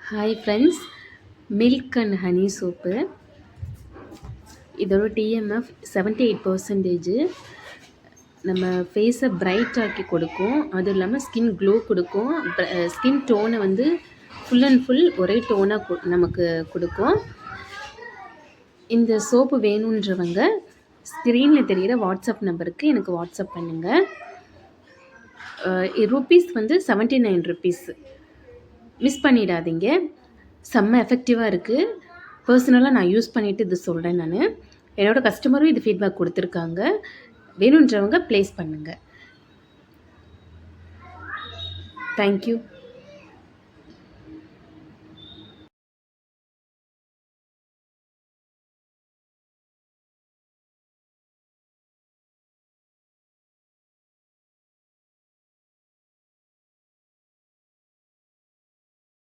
Hi friends, milk and honey soap. இதோட TMF 78%. நம்ம ஃபேஸை பிரைட் ஆக்கி கொடுக்கும். அதுவும் இல்லாமல் ஸ்கின் க்ளோ கொடுக்கும். ஸ்கின் டோனை வந்து ஃபுல் அண்ட் ஃபுல் ஒரே டோனாக நமக்கு கொடுக்கும். இந்த சோப்பு வேணுன்றவங்க ஸ்க்ரீனில் தெரிகிற வாட்ஸ்அப் நம்பருக்கு எனக்கு வாட்ஸ்அப் பண்ணுங்கள். ருப்பீஸ் வந்து 79 ருப்பீஸ். மிஸ் பண்ணிடாதீங்க. செம்ம எஃபெக்டிவாக இருக்குது. பர்சனலாக நான் யூஸ் பண்ணிவிட்டு இது சொல்கிறேன். நான் என்னோடய கஸ்டமரும் இது ஃபீட்பேக் கொடுத்துருக்காங்க. வேணுன்றவங்க ப்ளேஸ் பண்ணுங்கள். தேங்க்யூ.